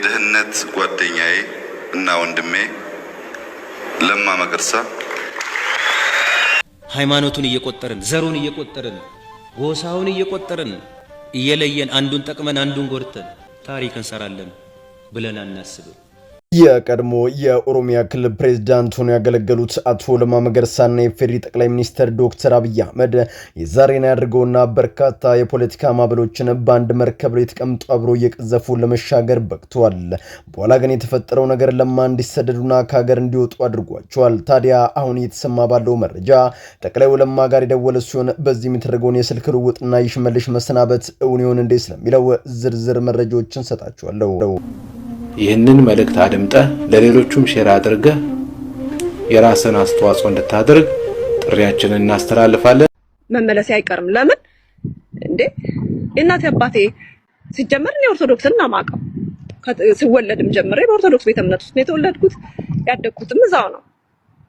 የደህንነት ጓደኛዬ እና ወንድሜ ለማ መገርሳ ሃይማኖቱን እየቆጠርን ዘሩን እየቆጠርን ጎሳውን እየቆጠርን እየለየን አንዱን ጠቅመን አንዱን ጎርተን ታሪክ እንሰራለን ብለን አናስብም። የቀድሞ የኦሮሚያ ክልል ፕሬዝዳንት ሆነው ያገለገሉት አቶ ለማ መገርሳና የፌዴራል ጠቅላይ ሚኒስትር ዶክተር አብይ አህመድ የዛሬን ያድርገውና በርካታ የፖለቲካ ማዕበሎችን በአንድ መርከብ ላይ ተቀምጠው አብሮ እየቀዘፉ ለመሻገር በቅተዋል። በኋላ ግን የተፈጠረው ነገር ለማ እንዲሰደዱና ከሀገር እንዲወጡ አድርጓቸዋል። ታዲያ አሁን እየተሰማ ባለው መረጃ ጠቅላዩ ለማ ጋር የደወለ ሲሆን በዚህ የሚደረገውን የስልክ ልውውጥና የሽመልስ መሰናበት እውን ይሆን እንዴ ስለሚለው ዝርዝር መረጃዎችን ሰጣችኋለሁ። ይህንን መልእክት አድምጠህ ለሌሎቹም ሼር አድርገህ የራስን አስተዋጽኦ እንድታደርግ ጥሪያችንን እናስተላልፋለን። መመለስ አይቀርም። ለምን እንዴ እናቴ አባቴ ሲጀመር ነው ኦርቶዶክስና ማቀው ሲወለድም ጀምሬ በኦርቶዶክስ ቤተ እምነት ውስጥ ነው የተወለድኩት። ያደግኩትም እዛው ነው።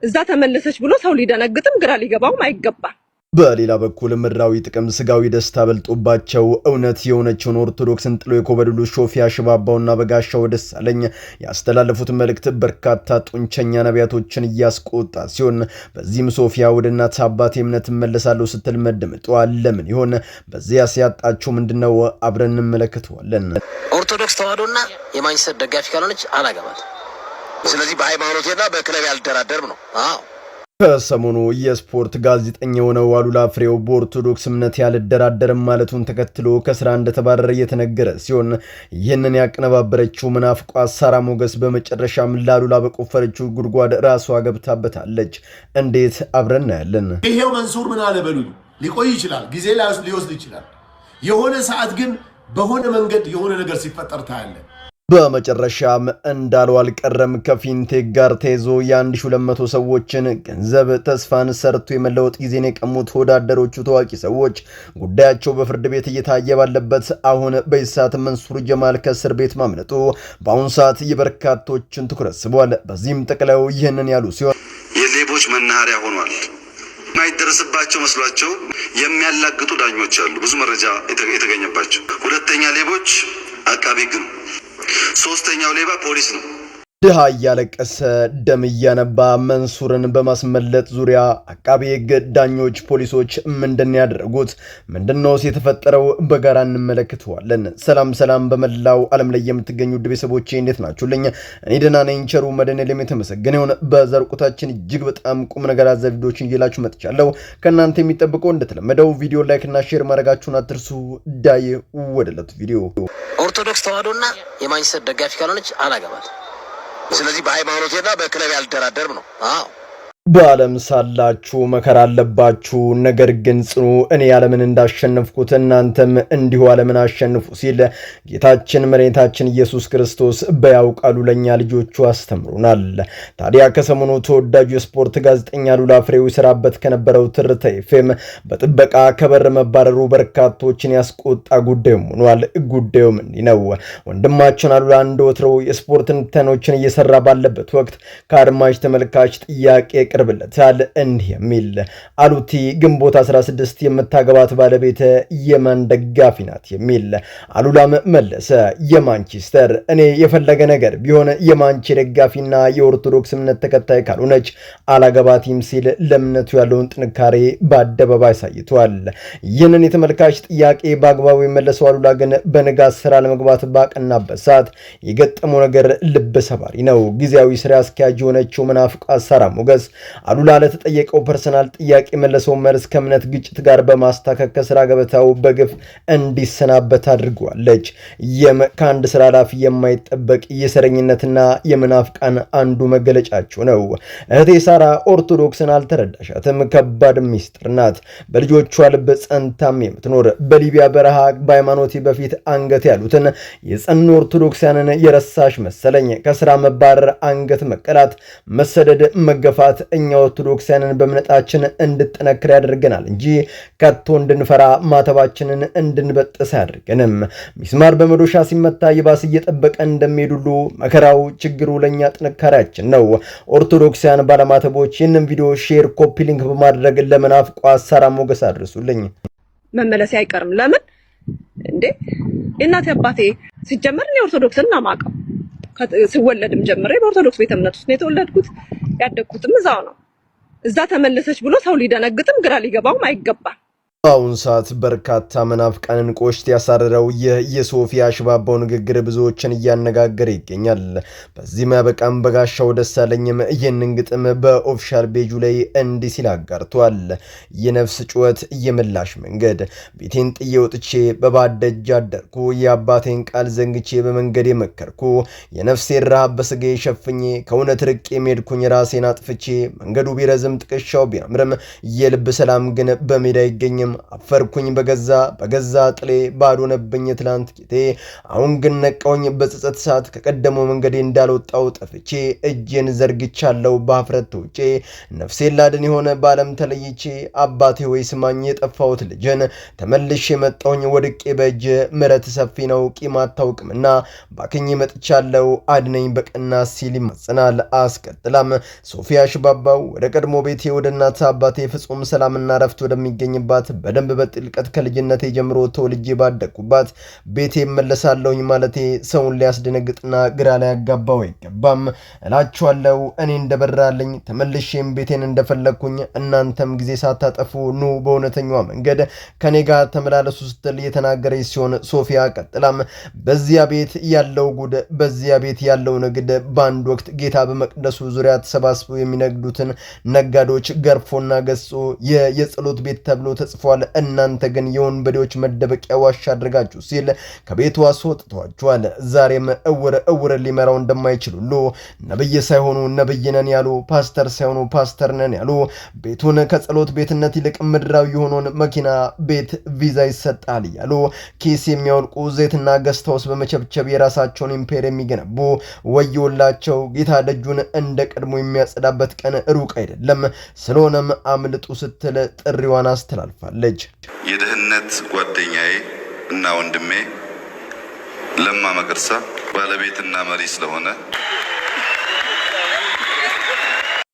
እዛ ተመለሰች ብሎ ሰው ሊደነግጥም ግራ ሊገባውም አይገባም። በሌላ በኩል ምድራዊ ጥቅም ስጋዊ ደስታ በልጦባቸው እውነት የሆነችውን ኦርቶዶክስን ጥሎ የኮበለሉ ሶፊያ ሽባባውና በጋሻው ደሳለኝ ያስተላለፉት መልእክት በርካታ ጡንቸኛ ነቢያቶችን እያስቆጣ ሲሆን በዚህም ሶፊያ ወደ እናት አባቴ እምነት መለሳለሁ ስትል መደመጧ ለምን ይሆን? በዚያ ሲያጣቸው ምንድነው? አብረን እንመለከተዋለን። ኦርቶዶክስ ተዋህዶና የማንቸስተር ደጋፊ ካልሆነች አላገባት። ስለዚህ በሃይማኖቴና በክለብ ያልደራደርም ነው። አዎ ከሰሞኑ የስፖርት ጋዜጠኛ የሆነው አሉላ ፍሬው በኦርቶዶክስ እምነት ያልደራደርም ማለቱን ተከትሎ ከስራ እንደተባረረ እየተነገረ ሲሆን ይህንን ያቀነባበረችው መናፍቋ ሳራ ሞገስ በመጨረሻም ላሉላ በቆፈረችው ጉድጓድ ራሷ ገብታበታለች። እንዴት? አብረን እናያለን። ይሄው መንሱር ምን አለ በሉኝ። ሊቆይ ይችላል፣ ጊዜ ሊወስድ ይችላል። የሆነ ሰዓት ግን በሆነ መንገድ የሆነ ነገር ሲፈጠር ታያለ። በመጨረሻም እንዳለው አልቀረም። ከፊንቴክ ጋር ተይዞ የ1200 ሰዎችን ገንዘብ ተስፋን ሰርቶ የመለወጥ ጊዜን የቀሙት ወዳደሮቹ ታዋቂ ሰዎች ጉዳያቸው በፍርድ ቤት እየታየ ባለበት አሁን በኢሳት መንሱር ጀማል ከእስር ቤት ማምለጡ በአሁኑ ሰዓት የበርካቶችን ትኩረት ስቧል። በዚህም ጠቅላዩ ይህንን ያሉ ሲሆን የሌቦች መናኸሪያ ሆኗል። ማይደረስባቸው መስሏቸው የሚያላግጡ ዳኞች አሉ፣ ብዙ መረጃ የተገኘባቸው። ሁለተኛ ሌቦች አቃቤ ሕግ ነው። ሶስተኛው ሌባ ፖሊስ ነው። ድሃ እያለቀሰ ደም እያነባ መንሱርን በማስመለጥ ዙሪያ አቃቤ ሕግ፣ ዳኞች፣ ፖሊሶች ምንድን ያደረጉት? ምንድነውስ የተፈጠረው? በጋራ እንመለከተዋለን። ሰላም በመላው ዓለም ላይ የምትገኙ ውድ ቤተሰቦቼ እንዴት ናችሁልኝ? እኔ ደህና ነኝ። ቸሩ መድኃኔዓለም የተመሰገነ ይሁን። በዘርቁታችን እጅግ በጣም ቁም ነገር አዘል ቪዲዮዎችን ይዤላችሁ መጥቻለሁ። ከእናንተ የሚጠብቀው እንደተለመደው ቪዲዮ ላይክ እና ሼር ማድረጋችሁን አትርሱ። ዳይ ወደለት ቪዲዮ። ኦርቶዶክስ ተዋህዶና የማንቸስተር ደጋፊ ካልሆነች አላገባት። ስለዚህ በሃይማኖቴና በክለብ ያልደራደርም ነው። አዎ በዓለም ሳላችሁ መከራ አለባችሁ፣ ነገር ግን ጽኑ፣ እኔ ዓለምን እንዳሸነፍኩት እናንተም እንዲሁ ዓለምን አሸንፉ ሲል ጌታችን መድኃኒታችን ኢየሱስ ክርስቶስ በያው ቃሉ ለኛ ልጆቹ አስተምሩናል። ታዲያ ከሰሞኑ ተወዳጁ የስፖርት ጋዜጠኛ አሉላ ፍሬው ይሰራበት ከነበረው ትርታ ኤፍኤም በጥበቃ ከበር መባረሩ በርካቶችን ያስቆጣ ጉዳይ ሆኗል። ጉዳዩም እንዲህ ነው። ወንድማችን አሉላ እንደወትሮው የስፖርት ትንተናዎችን እየሰራ ባለበት ወቅት ከአድማጭ ተመልካች ጥያቄ ይቀርብለታል። እንዲህ የሚል አሉቲ ግንቦት 16 የምታገባት ባለቤት የማን ደጋፊ ናት የሚል። አሉላም መለሰ የማንቸስተር። እኔ የፈለገ ነገር ቢሆን የማንቸ ደጋፊና የኦርቶዶክስ እምነት ተከታይ ካልሆነች አላገባቲም ሲል ለእምነቱ ያለውን ጥንካሬ በአደባባይ አሳይቷል። ይህንን የተመልካች ጥያቄ በአግባቡ የመለሰው አሉላ ግን በንጋት ስራ ለመግባት ባቀናበት ሰዓት የገጠመው ነገር ልብ ሰባሪ ነው። ጊዜያዊ ስራ አስኪያጅ የሆነችው መናፍቃ ሳራ ሞገስ አሉላ ለተጠየቀው ፐርሰናል ጥያቄ መለሰው መልስ ከእምነት ግጭት ጋር በማስታከክ ከስራ ገበታው በግፍ እንዲሰናበት አድርጓለች። ከአንድ ስራ ኃላፊ የማይጠበቅ የሰረኝነትና የመናፍቃን አንዱ መገለጫቸው ነው። እህቴ ሳራ ኦርቶዶክስን አልተረዳሻትም። ከባድ ሚስጥር ናት። በልጆቿ ልብ ጸንታም የምትኖር በሊቢያ በረሃ በሃይማኖቴ በፊት አንገት ያሉትን የጸኑ ኦርቶዶክሳንን የረሳሽ መሰለኝ። ከስራ መባረር፣ አንገት መቀላት፣ መሰደድ፣ መገፋት እኛ ኦርቶዶክሳውያንን በእምነታችን እንድንጠነክር ያደርገናል እንጂ ከቶ እንድንፈራ ማተባችንን እንድንበጥስ ያደርገንም። ሚስማር በመዶሻ ሲመታ ይባስ እየጠበቀ እንደሚሄዱሉ መከራው ችግሩ ለኛ ጥንካሬያችን ነው። ኦርቶዶክሳውያን ባለማተቦች ይህንን ቪዲዮ ሼር፣ ኮፒ ሊንክ በማድረግ ለመናፍቋ ሳራ ሞገስ አድርሱልኝ። መመለስ አይቀርም። ለምን እንዴ እናቴ አባቴ ሲጀመር ነው ኦርቶዶክስና ማቀው ስወለድም ጀምሬ በኦርቶዶክስ ቤተ እምነት ውስጥ ነው የተወለድኩት። ያደግኩትም እዛው ነው። እዛ ተመለሰች ብሎ ሰው ሊደነግጥም ግራ ሊገባውም አይገባም። በአሁን ሰዓት በርካታ መናፍቃንን ቆሽት ያሳረረው የሶፊያ ሽባባው ንግግር ብዙዎችን እያነጋገረ ይገኛል። በዚህም ያበቃም በጋሻው ደሳለኝም ይህንን ግጥም በኦፊሻል ፔጁ ላይ እንዲህ ሲል አጋርቷል። የነፍስ ጩኸት የምላሽ መንገድ ቤቴን ጥዬ ወጥቼ በባደጅ አደርኩ፣ የአባቴን ቃል ዘንግቼ በመንገድ መከርኩ፣ የነፍሴን ረሃብ በስጋዬ ሸፍኜ ከእውነት ርቄ ሜድኩኝ ራሴን አጥፍቼ፣ መንገዱ ቢረዝም ጥቅሻው ቢያምርም የልብ ሰላም ግን በሜዳ አይገኝም። አፈርኩኝ በገዛ ጥሌ ባዶ ነብኝ ትላንት ጌቴ፣ አሁን ግን ነቃውኝ በጸጸት ሰዓት ከቀደመው መንገዴ እንዳልወጣው ጠፍቼ፣ እጄን ዘርግቻለሁ በአፍረት ተውጬ፣ ነፍሴን ላድን የሆነ ባለም ተለይቼ፣ አባቴ ወይ ስማኝ የጠፋሁት ልጅን፣ ተመልሼ መጣውኝ ወድቄ በእጅ፣ ምሕረት ሰፊ ነው ቂም አታውቅምና፣ ባክኝ መጥቻለሁ አድነኝ በቀና ሲል ይማጸናል። አስቀጥላም ሶፊያ ሽባባው ወደ ቀድሞ ቤቴ ወደ እናት አባቴ ፍጹም ሰላምና ረፍት ወደሚገኝባት በደንብ በጥልቀት ከልጅነቴ ጀምሮ ተወልጄ ባደኩባት ቤቴ መለሳለሁኝ ማለቴ ሰውን ሊያስደነግጥና ግራ ላይ ያጋባው አይገባም እላችኋለሁ። እኔ እንደበራልኝ ተመልሼም ቤቴን እንደፈለኩኝ እናንተም ጊዜ ሳታጠፉ ኑ በእውነተኛው መንገድ ከኔ ጋር ተመላለሱ ስትል የተናገረች ሲሆን ሶፊያ ቀጥላም በዚያ ቤት ያለው ጉድ፣ በዚያ ቤት ያለው ንግድ፣ በአንድ ወቅት ጌታ በመቅደሱ ዙሪያ ተሰባስበው የሚነግዱትን ነጋዶች ገርፎና ገጾ የጸሎት ቤት ተብሎ ተጽፏል። እናንተ ግን የወንበዴዎች መደበቂያ ዋሻ አድርጋችሁ ሲል ከቤቱ አስወጥቷቸዋል። ዛሬም እውር ሊመራው እንደማይችል ሁሉ ነብይ ሳይሆኑ ነብይ ነን ያሉ፣ ፓስተር ሳይሆኑ ፓስተር ነን ያሉ፣ ቤቱን ከጸሎት ቤትነት ይልቅ ምድራዊ የሆነውን መኪና ቤት ቪዛ ይሰጣል ያሉ፣ ኬስ የሚያወልቁ ዘይትና ገስታውስ በመቸብቸብ የራሳቸውን ኢምፔር የሚገነቡ ወዮላቸው። ጌታ ደጁን እንደ ቀድሞ የሚያጸዳበት ቀን ሩቅ አይደለም። ስለሆነም አምልጡ ስትል ጥሪዋን አስተላልፋለች። የደህንነት ጓደኛዬ እና ወንድሜ ለማ መገርሳ ባለቤትና መሪ ስለሆነ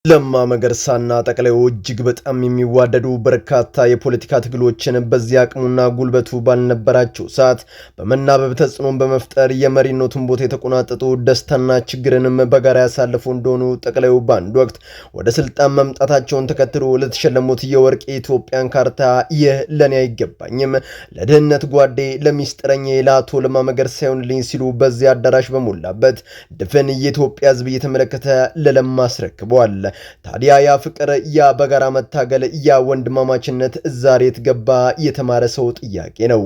ለማ መገርሳና ጠቅላዩ እጅግ በጣም የሚዋደዱ በርካታ የፖለቲካ ትግሎችን በዚያ አቅሙና ጉልበቱ ባልነበራቸው ሰዓት በመናበብ ተጽዕኖን በመፍጠር የመሪነቱን ቦታ የተቆናጠጡ ደስታና ችግርንም በጋራ ያሳለፉ እንደሆኑ ጠቅላዩ በአንድ ወቅት ወደ ስልጣን መምጣታቸውን ተከትሎ ለተሸለሙት የወርቅ የኢትዮጵያን ካርታ ይህ ለኔ አይገባኝም፣ ለድህነት ጓዴ ለሚስጥረኛ ለአቶ ለማ መገርሳ ይሁንልኝ ሲሉ በዚያ አዳራሽ በሞላበት ድፍን የኢትዮጵያ ሕዝብ እየተመለከተ ለለማ አስረክበዋል። ታዲያ ያ ፍቅር፣ ያ በጋራ መታገል፣ ያ ወንድማማችነት ዛሬ የተገባ የተማረ ሰው ጥያቄ ነው።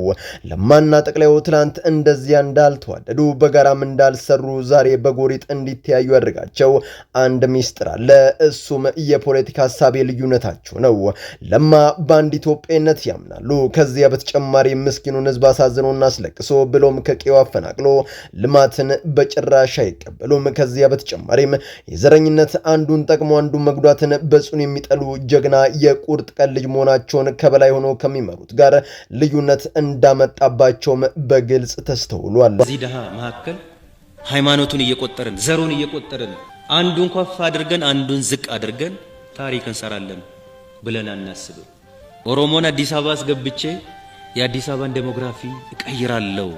ለማና ጠቅላዩ ትላንት እንደዚያ እንዳልተዋደዱ በጋራም እንዳልሰሩ ዛሬ በጎሪጥ እንዲተያዩ ያደርጋቸው አንድ ሚስጥር አለ። እሱም የፖለቲካ ሀሳብ ልዩነታቸው ነው። ለማ በአንድ ኢትዮጵያነት ያምናሉ። ከዚያ በተጨማሪ ምስኪኑን ህዝብ አሳዝኖና አስለቅሶ ብሎም ከቀዬው አፈናቅሎ ልማትን በጭራሽ አይቀበሉም። ከዚያ በተጨማሪም የዘረኝነት አንዱን ጠቅሞ አንዱ መጉዳትን በጽኑ የሚጠሉ ጀግና የቁርጥ ቀን ልጅ መሆናቸውን ከበላይ ሆኖ ከሚመሩት ጋር ልዩነት እንዳመጣባቸውም በግልጽ ተስተውሏል። እዚህ ደሃ መካከል ሃይማኖቱን እየቆጠርን ዘሩን እየቆጠርን አንዱን ከፍ አድርገን አንዱን ዝቅ አድርገን ታሪክ እንሰራለን ብለን አናስብም። ኦሮሞን አዲስ አበባ አስገብቼ የአዲስ አበባን ዴሞግራፊ እቀይራለሁ።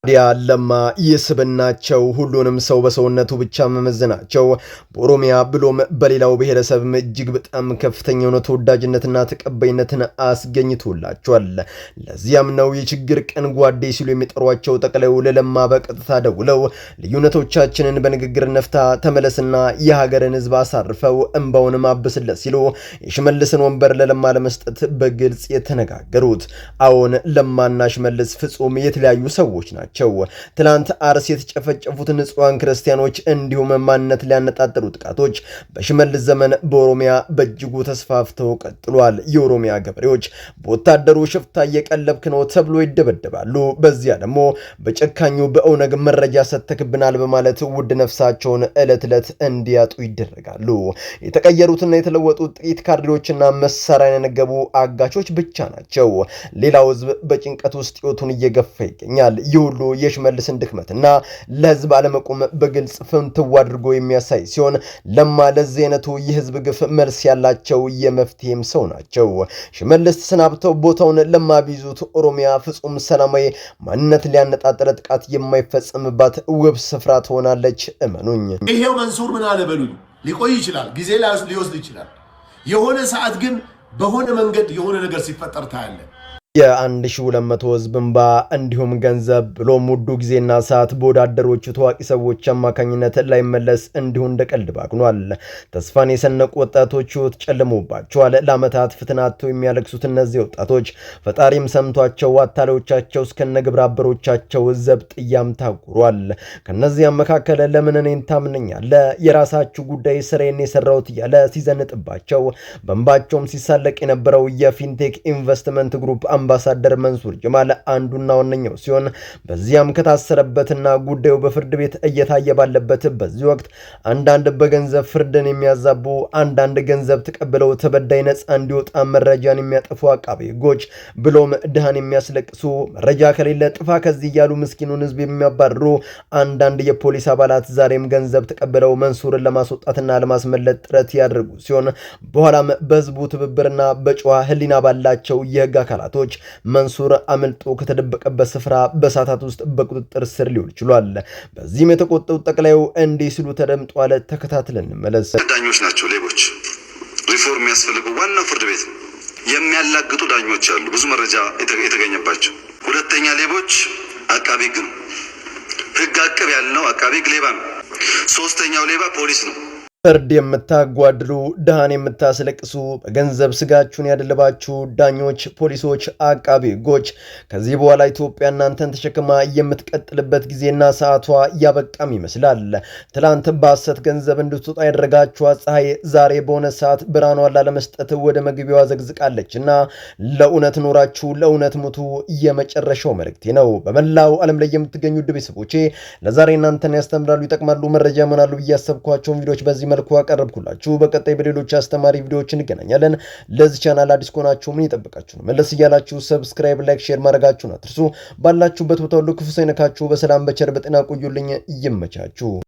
ታዲያ ለማ ይስብናቸው ሁሉንም ሰው በሰውነቱ ብቻ መመዘናቸው በኦሮሚያ ብሎም በሌላው ብሔረሰብም እጅግ በጣም ከፍተኛ የሆነ ተወዳጅነትና ተቀባይነትን አስገኝቶላቸዋል። ለዚያም ነው የችግር ቀን ጓዴ ሲሉ የሚጠሯቸው ጠቅላዩ ለለማ በቀጥታ ደውለው ልዩነቶቻችንን በንግግር ነፍታ ተመለስና የሀገርን ሕዝብ አሳርፈው እንባውንም አብስለት ሲሉ የሽመልስን ወንበር ለለማ ለመስጠት በግልጽ የተነጋገሩት። አዎን ለማና ሽመልስ ፍጹም የተለያዩ ሰዎች ናቸው። ትላንት አርሲ የተጨፈጨፉት ንጹሃን ክርስቲያኖች እንዲሁም ማንነት ሊያነጣጥሩ ጥቃቶች በሽመልስ ዘመን በኦሮሚያ በእጅጉ ተስፋፍተው ቀጥሏል። የኦሮሚያ ገበሬዎች በወታደሩ ሽፍታ እየቀለብክ ነው ተብሎ ይደበደባሉ። በዚያ ደግሞ በጨካኙ በኦነግ መረጃ ሰተክብናል በማለት ውድ ነፍሳቸውን ዕለት ዕለት እንዲያጡ ይደረጋሉ። የተቀየሩትና የተለወጡት ጥቂት ካድሬዎችና መሳሪያ የነገቡ አጋቾች ብቻ ናቸው። ሌላው ህዝብ በጭንቀት ውስጥ ህይወቱን እየገፋ ይገኛል። ሁሉ ሁሉ የሽመልስን ድክመትና ለህዝብ አለመቆም በግልጽ ፍንትው አድርጎ የሚያሳይ ሲሆን ለማ ለዚህ አይነቱ የህዝብ ግፍ መልስ ያላቸው የመፍትሄም ሰው ናቸው። ሽመልስ ተሰናብተው ቦታውን ለማ ቢይዙት ኦሮሚያ ፍጹም ሰላማዊ ማንነት ሊያነጣጥረ ጥቃት የማይፈጸምባት ውብ ስፍራ ትሆናለች። እመኑኝ። ይሄው መንሱር ምን አለ በሉኝ፣ ሊቆይ ይችላል፣ ጊዜ ሊወስድ ይችላል። የሆነ ሰዓት ግን በሆነ መንገድ የሆነ ነገር ሲፈጠር ታያለ። የ1200 ህዝብ እንባ እንዲሁም ገንዘብ ብሎም ውዱ ጊዜና ሰዓት በወዳደሮቹ ታዋቂ ሰዎች አማካኝነት ላይመለስ እንዲሁ እንደ ቀልድ ባክኗል። ተስፋን የሰነቁ ወጣቶች ህይወት ጨልሞባቸዋል። ለዓመታት ፍትናቸው የሚያለቅሱት እነዚህ ወጣቶች ፈጣሪም ሰምቷቸው አታላዮቻቸው እስከነ ግብረ አበሮቻቸው ዘብጥያም ታጉሯል። ከነዚያም መካከል ለምን እኔን ታምነኛለህ የራሳችሁ ጉዳይ ስራዬን የሰራሁት እያለ ሲዘንጥባቸው በእንባቸውም ሲሳለቅ የነበረው የፊንቴክ ኢንቨስትመንት ግሩፕ አምባሳደር መንሱር ጀማል አንዱና ዋነኛው ሲሆን በዚያም ከታሰረበትና ጉዳዩ በፍርድ ቤት እየታየ ባለበት በዚህ ወቅት አንዳንድ በገንዘብ ፍርድን የሚያዛቡ አንዳንድ ገንዘብ ተቀብለው ተበዳይ ነፃ እንዲወጣ መረጃን የሚያጠፉ አቃቤ ሕጎች ብሎም ድሃን የሚያስለቅሱ መረጃ ከሌለ ጥፋ ከዚህ እያሉ ምስኪኑን ህዝብ የሚያባርሩ አንዳንድ የፖሊስ አባላት ዛሬም ገንዘብ ተቀብለው መንሱርን ለማስወጣትና ለማስመለጥ ጥረት ያደርጉ ሲሆን በኋላም በህዝቡ ትብብርና በጨዋ ህሊና ባላቸው የህግ አካላቶች መንሱር አመልጦ ከተደበቀበት ስፍራ በሰዓታት ውስጥ በቁጥጥር ስር ሊውል ችሏል። በዚህም የተቆጠው ጠቅላዩ እንዲህ ሲሉ ተደምጧል። ተከታትለን እንመለስ። ዳኞች ናቸው ሌቦች። ሪፎርም የሚያስፈልገው ዋናው ፍርድ ቤት የሚያላግጡ ዳኞች አሉ፣ ብዙ መረጃ የተገኘባቸው። ሁለተኛ ሌቦች አቃቢ ህግ ነው። ህግ አቅብ ያልነው አቃቢ ህግ ሌባ ነው። ሶስተኛው ሌባ ፖሊስ ነው። ፍርድ የምታጓድሉ ድሃን የምታስለቅሱ በገንዘብ ስጋችሁን ያደለባችሁ ዳኞች፣ ፖሊሶች፣ አቃቢ ህጎች ከዚህ በኋላ ኢትዮጵያ እናንተን ተሸክማ የምትቀጥልበት ጊዜና ሰዓቷ ያበቃም ይመስላል። ትላንት በሐሰት ገንዘብ እንድትወጣ ያደረጋችኋት ፀሐይ ዛሬ በሆነ ሰዓት ብርሃኗን ላለመስጠት ወደ መግቢያዋ ዘግዝቃለችና ለእውነት ኖራችሁ ለእውነት ሙቱ የመጨረሻው መልእክቴ ነው። በመላው ዓለም ላይ የምትገኙ ውድ ቤተሰቦቼ ለዛሬ እናንተን ያስተምራሉ፣ ይጠቅማሉ፣ መረጃ ይሆናሉ ብዬ ያሰብኳቸውን ቪዲዮዎች በዚህ መልኩ አቀረብኩላችሁ። በቀጣይ በሌሎች አስተማሪ ቪዲዮዎች እንገናኛለን። ለዚህ ቻናል አዲስ ከሆናችሁ ምን ይጠብቃችሁ ነው? መለስ እያላችሁ ሰብስክራይብ፣ ላይክ፣ ሼር ማድረጋችሁን አትርሱ። ባላችሁበት ቦታ ሁሉ ክፉ ሳይነካችሁ በሰላም በቸር በጤና ቆዩልኝ። ይመቻችሁ።